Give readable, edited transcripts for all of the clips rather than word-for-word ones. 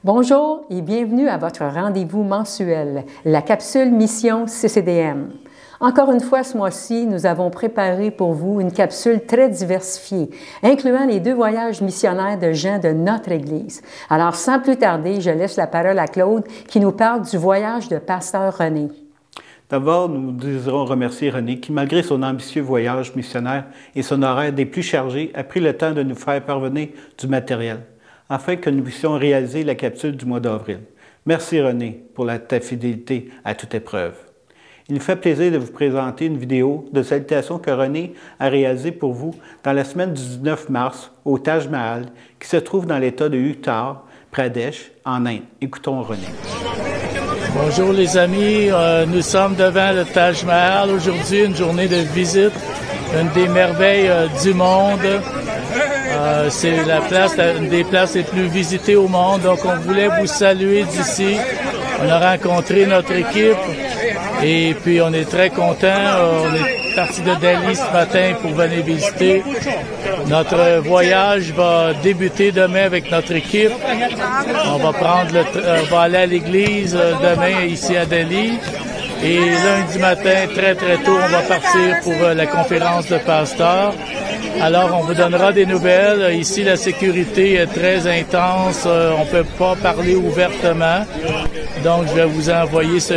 Bonjour et bienvenue à votre rendez-vous mensuel, la capsule Mission CCDM. Encore une fois, ce mois-ci, nous avons préparé pour vous une capsule très diversifiée, incluant les 2 voyages missionnaires de Jean de notre Église. Alors, sans plus tarder, je laisse la parole à Claude qui nous parle du voyage de Pasteur René. D'abord, nous désirons remercier René qui, malgré son ambitieux voyage missionnaire et son horaire des plus chargés, a pris le temps de nous faire parvenir du matériel, afin que nous puissions réaliser la capsule du mois d'avril. Merci René pour ta fidélité à toute épreuve. Il nous fait plaisir de vous présenter une vidéo de salutation que René a réalisée pour vous dans la semaine du 19 mars au Taj Mahal, qui se trouve dans l'État de Uttar Pradesh, en Inde. Écoutons René. Bonjour les amis, nous sommes devant le Taj Mahal aujourd'hui, une journée de visite, une des merveilles du monde. C'est une des places les plus visitées au monde, donc on voulait vous saluer d'ici. On a rencontré notre équipe et puis on est très contents. On est parti de Delhi ce matin pour venir visiter. Notre voyage va débuter demain avec notre équipe. On va aller à l'église demain ici à Delhi. Et lundi matin, très tôt, on va partir pour la conférence de pasteurs. Alors, on vous donnera des nouvelles. Ici, la sécurité est très intense. On peut pas parler ouvertement. Donc, je vais vous envoyer ce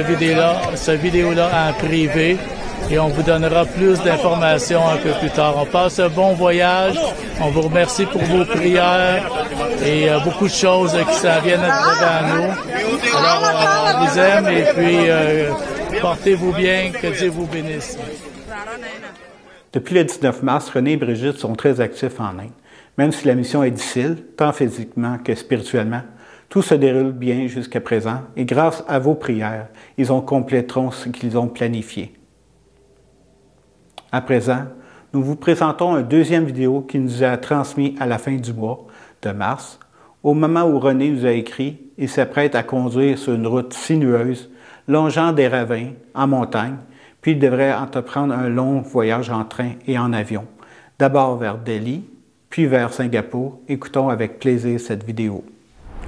vidéo-là en privé. Et on vous donnera plus d'informations un peu plus tard. On passe un bon voyage. On vous remercie pour vos prières et beaucoup de choses qui s'en viennent devant nous. Alors, on vous aime et puis portez-vous bien. Que Dieu vous bénisse. Depuis le 19 mars, René et Brigitte sont très actifs en Inde. Même si la mission est difficile, tant physiquement que spirituellement, tout se déroule bien jusqu'à présent et grâce à vos prières, ils compléteront ce qu'ils ont planifié. À présent, nous vous présentons une deuxième vidéo qui nous a transmis à la fin du mois de mars. Au moment où René nous a écrit, il s'apprête à conduire sur une route sinueuse, longeant des ravins en montagne, puis il devrait entreprendre un long voyage en train et en avion, d'abord vers Delhi, puis vers Singapour. Écoutons avec plaisir cette vidéo.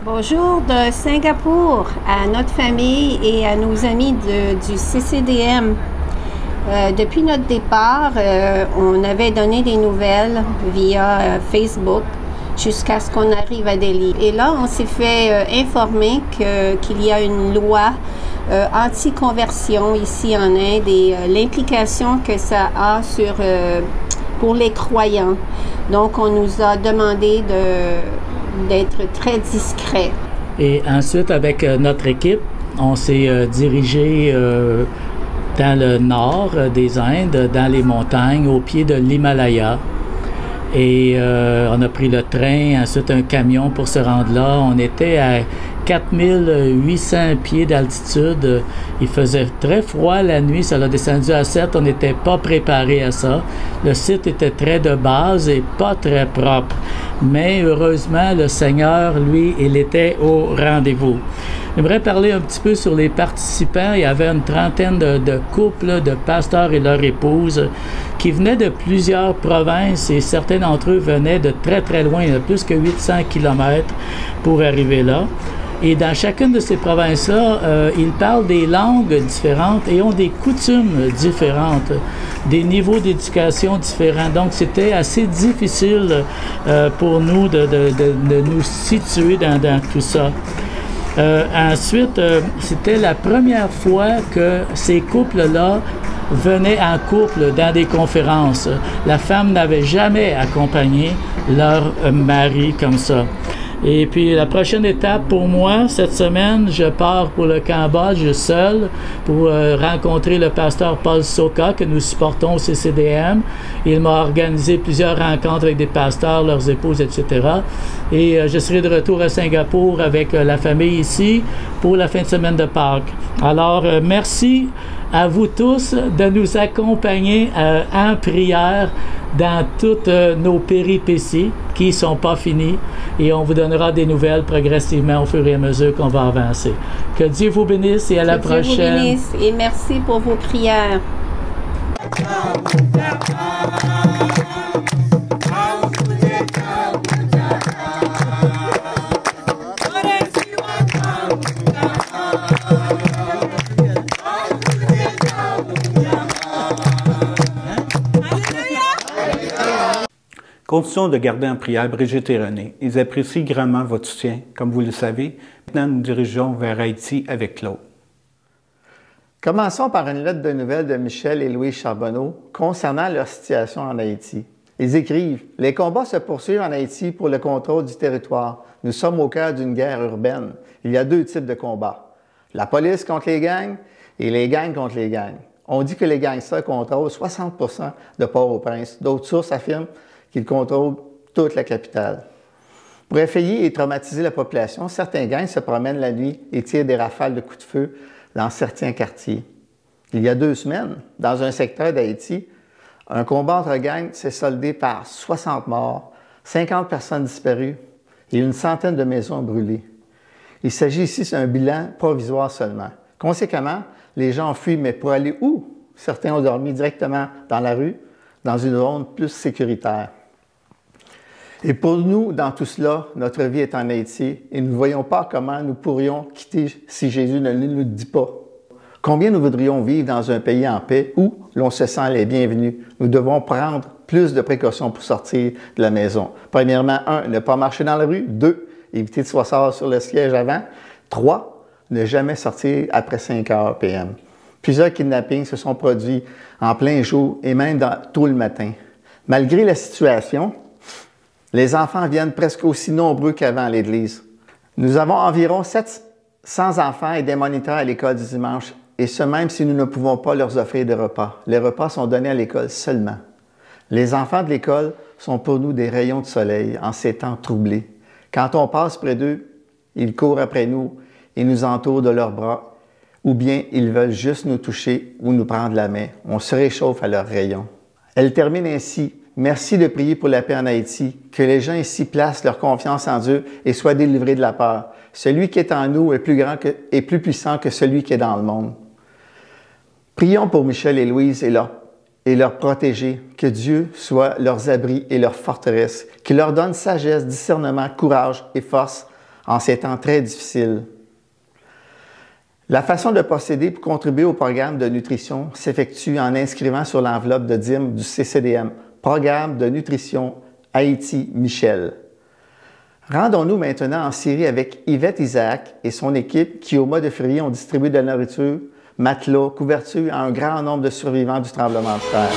Bonjour de Singapour à notre famille et à nos amis du CCDM. Depuis notre départ, on avait donné des nouvelles via Facebook jusqu'à ce qu'on arrive à Delhi. Et là, on s'est fait informer qu'il y a une loi anti-conversion ici en Inde et l'implication que ça a pour les croyants. Donc, on nous a demandé d'être très discret. Et ensuite, avec notre équipe, on s'est dirigé dans le nord des Indes, dans les montagnes, au pied de l'Himalaya. Et on a pris le train, ensuite un camion pour se rendre là. On était à 4800 pieds d'altitude. Il faisait très froid la nuit, ça l'a descendu à 7. On n'était pas préparé à ça. Le site était très de base et pas très propre. Mais heureusement, le Seigneur, lui, il était au rendez-vous. J'aimerais parler un petit peu sur les participants. Il y avait une trentaine de couples, de pasteurs et leurs épouses qui venaient de plusieurs provinces et certains d'entre eux venaient de très loin, de plus que 800 kilomètres pour arriver là. Et dans chacune de ces provinces-là, ils parlent des langues différentes et ont des coutumes différentes, des niveaux d'éducation différents. Donc, c'était assez difficile pour nous de nous situer dans tout ça. Ensuite, c'était la première fois que ces couples-là venaient en couple dans des conférences. La femme n'avait jamais accompagné leur mari comme ça. Et puis la prochaine étape pour moi, cette semaine, je pars pour le Cambodge seul pour rencontrer le pasteur Paul Soka que nous supportons au CCDM. Il m'a organisé plusieurs rencontres avec des pasteurs, leurs épouses, etc. Et je serai de retour à Singapour avec la famille ici pour la fin de semaine de Pâques. Alors, merci à vous tous de nous accompagner en prière dans toutes nos péripéties qui ne sont pas finies et on vous donnera des nouvelles progressivement au fur et à mesure qu'on va avancer. Que Dieu vous bénisse et à la prochaine. Que Dieu vous bénisse et merci pour vos prières. Continuons de garder en prière Brigitte et René. Ils apprécient grandement votre soutien, comme vous le savez. Maintenant, nous dirigeons vers Haïti avec Claude. Commençons par une lettre de nouvelles de Michel et Louis Charbonneau concernant leur situation en Haïti. Ils écrivent « Les combats se poursuivent en Haïti pour le contrôle du territoire. Nous sommes au cœur d'une guerre urbaine. Il y a deux types de combats. La police contre les gangs et les gangs contre les gangs. On dit que les gangsters contrôlent 60% de Port-au-Prince. D'autres sources affirment qu'ils contrôlent toute la capitale. Pour effrayer et traumatiser la population, certains gangs se promènent la nuit et tirent des rafales de coups de feu dans certains quartiers. Il y a 2 semaines, dans un secteur d'Haïti, un combat entre gangs s'est soldé par 60 morts, 50 personnes disparues et une centaine de maisons brûlées. Il s'agit ici d'un bilan provisoire seulement. Conséquemment, les gens fuient, mais pour aller où? Certains ont dormi directement dans la rue, dans une zone plus sécuritaire. Et pour nous, dans tout cela, notre vie est en Haïti et nous ne voyons pas comment nous pourrions quitter si Jésus ne nous le dit pas. Combien nous voudrions vivre dans un pays en paix où l'on se sent les bienvenus? Nous devons prendre plus de précautions pour sortir de la maison. Premièrement, 1, ne pas marcher dans la rue. 2, éviter de s'asseoir sur le siège avant. 3, ne jamais sortir après 5 heures p.m. Plusieurs kidnappings se sont produits en plein jour et même tôt le matin. Malgré la situation, les enfants viennent presque aussi nombreux qu'avant à l'église. Nous avons environ 700 enfants et des moniteurs à l'école du dimanche, et ce même si nous ne pouvons pas leur offrir de repas. Les repas sont donnés à l'école seulement. Les enfants de l'école sont pour nous des rayons de soleil en ces temps troublés. Quand on passe près d'eux, ils courent après nous et nous entourent de leurs bras, ou bien ils veulent juste nous toucher ou nous prendre la main. On se réchauffe à leurs rayons. Elle termine ainsi. Merci de prier pour la paix en Haïti, que les gens ici placent leur confiance en Dieu et soient délivrés de la peur. Celui qui est en nous est plus grand et plus puissant que celui qui est dans le monde. Prions pour Michel et Louise et leur protéger, que Dieu soit leurs abris et leur forteresse, qu'il leur donne sagesse, discernement, courage et force en ces temps très difficiles. La façon de procéder pour contribuer au programme de nutrition s'effectue en inscrivant sur l'enveloppe de dîmes du CCDM, Programme de nutrition Haïti Michel. Rendons-nous maintenant en Syrie avec Yvette Isaac et son équipe qui, au mois de février, ont distribué de la nourriture, matelas, couverture à un grand nombre de survivants du tremblement de terre.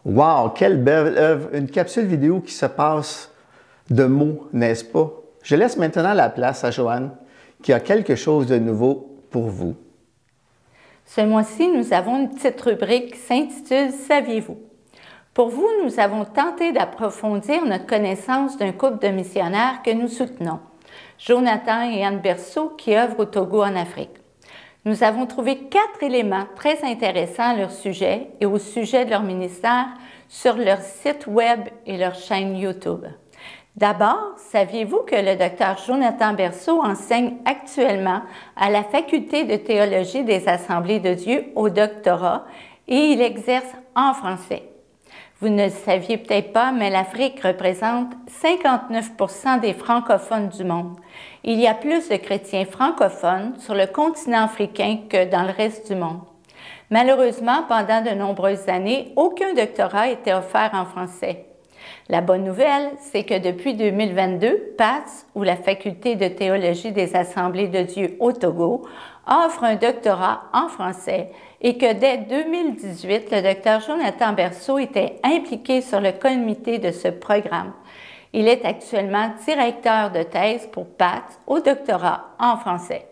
Wow, quelle belle œuvre! Une capsule vidéo qui se passe de mots, n'est-ce pas? Je laisse maintenant la place à Joanne, qui a quelque chose de nouveau pour vous. Ce mois-ci, nous avons une petite rubrique qui s'intitule « Saviez-vous ». Pour vous, nous avons tenté d'approfondir notre connaissance d'un couple de missionnaires que nous soutenons, Jonathan et Anne Berceau, qui œuvrent au Togo en Afrique. Nous avons trouvé 4 éléments très intéressants à leur sujet et au sujet de leur ministère sur leur site Web et leur chaîne YouTube. D'abord, saviez-vous que le Dr Jonathan Berceau enseigne actuellement à la Faculté de théologie des Assemblées de Dieu au doctorat et il exerce en français? Vous ne le saviez peut-être pas, mais l'Afrique représente 59% des francophones du monde. Il y a plus de chrétiens francophones sur le continent africain que dans le reste du monde. Malheureusement, pendant de nombreuses années, aucun doctorat était offert en français. La bonne nouvelle, c'est que depuis 2022, PATS, ou la Faculté de théologie des Assemblées de Dieu au Togo, offre un doctorat en français et que dès 2018, le Dr Jonathan Berceau était impliqué sur le comité de ce programme. Il est actuellement directeur de thèse pour PATS au doctorat en français.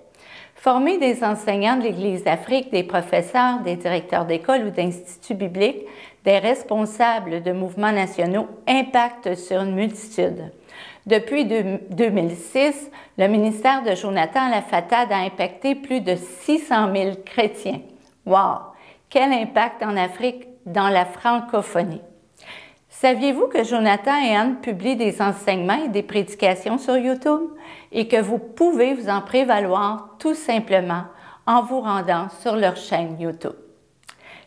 Former des enseignants de l'Église d'Afrique, des professeurs, des directeurs d'école ou d'instituts bibliques, des responsables de mouvements nationaux impacte sur une multitude. Depuis 2006, le ministère de Jonathan Lafatade a impacté plus de 600 000 chrétiens. Wow! Quel impact en Afrique dans la francophonie! Saviez-vous que Jonathan et Anne publient des enseignements et des prédications sur YouTube et que vous pouvez vous en prévaloir tout simplement en vous rendant sur leur chaîne YouTube?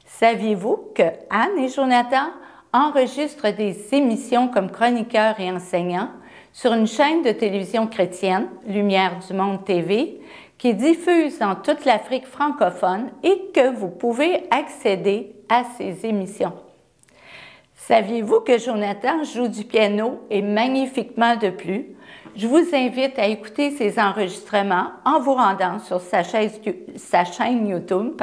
Saviez-vous que Anne et Jonathan enregistrent des émissions comme chroniqueurs et enseignants sur une chaîne de télévision chrétienne, Lumière du Monde TV, qui diffuse dans toute l'Afrique francophone et que vous pouvez accéder à ces émissions? Saviez-vous que Jonathan joue du piano et magnifiquement de plus? Je vous invite à écouter ces enregistrements en vous rendant sur sa chaîne YouTube.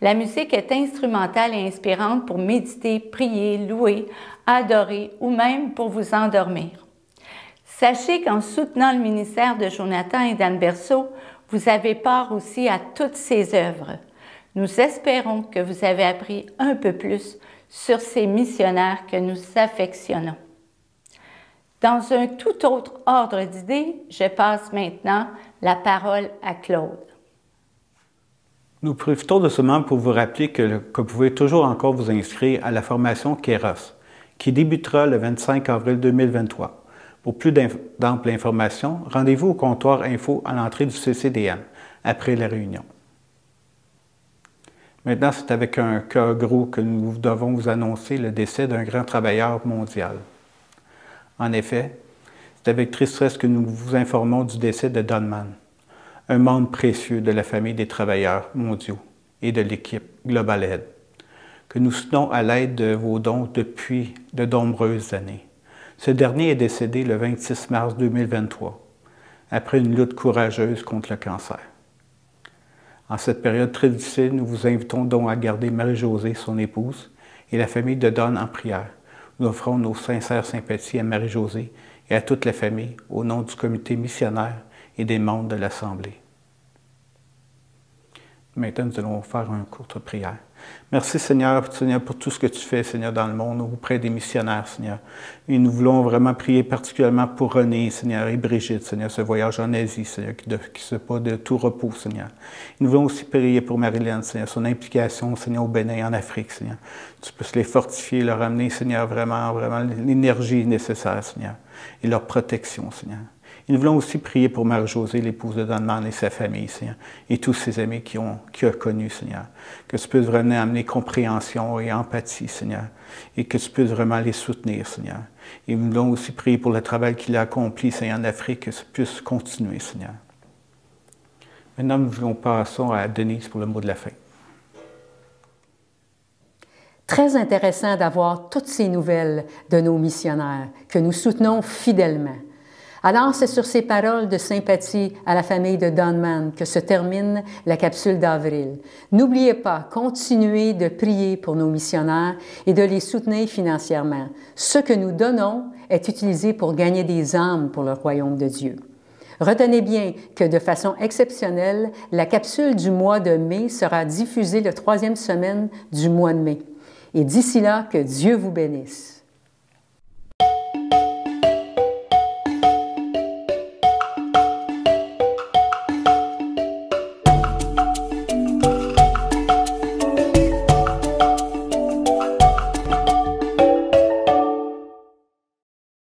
La musique est instrumentale et inspirante pour méditer, prier, louer, adorer ou même pour vous endormir. Sachez qu'en soutenant le ministère de Jonathan et d'Anne Berceau, vous avez part aussi à toutes ces œuvres. Nous espérons que vous avez appris un peu plus sur ces missionnaires que nous affectionnons. Dans un tout autre ordre d'idées, je passe maintenant la parole à Claude. Nous profitons de ce moment pour vous rappeler que vous pouvez toujours encore vous inscrire à la formation Kairos, qui débutera le 25 avril 2023. Pour plus d'amples informations, rendez-vous au comptoir info à l'entrée du CCDM après la réunion. Maintenant, c'est avec un cœur gros que nous devons vous annoncer le décès d'un grand travailleur mondial. En effet, c'est avec tristesse que nous vous informons du décès de Don Mann, un membre précieux de la famille des travailleurs mondiaux et de l'équipe Global Aid, que nous soutenons à l'aide de vos dons depuis de nombreuses années. Ce dernier est décédé le 26 mars 2023, après une lutte courageuse contre le cancer. En cette période très difficile, nous vous invitons donc à garder Marie-Josée, son épouse, et la famille de Don en prière. Nous offrons nos sincères sympathies à Marie-Josée et à toute la famille au nom du comité missionnaire et des membres de l'Assemblée. Maintenant, nous allons faire une courte prière. Merci Seigneur, pour tout ce que tu fais, Seigneur, dans le monde, auprès des missionnaires, Seigneur. Et nous voulons vraiment prier particulièrement pour René, Seigneur, et Brigitte, Seigneur, ce voyage en Asie, Seigneur, qui se passe de tout repos, Seigneur. Et nous voulons aussi prier pour Marilyn, Seigneur, son implication, Seigneur, au Bénin, en Afrique, Seigneur. Tu puisses les fortifier, leur amener, Seigneur, vraiment l'énergie nécessaire, Seigneur, et leur protection, Seigneur. Et nous voulons aussi prier pour Marie-Josée, l'épouse de Don Mann et sa famille, Seigneur, et tous ses amis qu'il a connus, Seigneur. Que tu puisses vraiment amener compréhension et empathie, Seigneur, et que tu puisses vraiment les soutenir, Seigneur. Et nous voulons aussi prier pour le travail qu'il a accompli, Seigneur, en Afrique, que ça puisse continuer, Seigneur. Maintenant, nous voulons passer à Denise pour le mot de la fin. Très intéressant d'avoir toutes ces nouvelles de nos missionnaires que nous soutenons fidèlement. Alors, c'est sur ces paroles de sympathie à la famille de Don Mann que se termine la capsule d'avril. N'oubliez pas, continuez de prier pour nos missionnaires et de les soutenir financièrement. Ce que nous donnons est utilisé pour gagner des âmes pour le royaume de Dieu. Retenez bien que de façon exceptionnelle, la capsule du mois de mai sera diffusée la 3e semaine du mois de mai. Et d'ici là, que Dieu vous bénisse.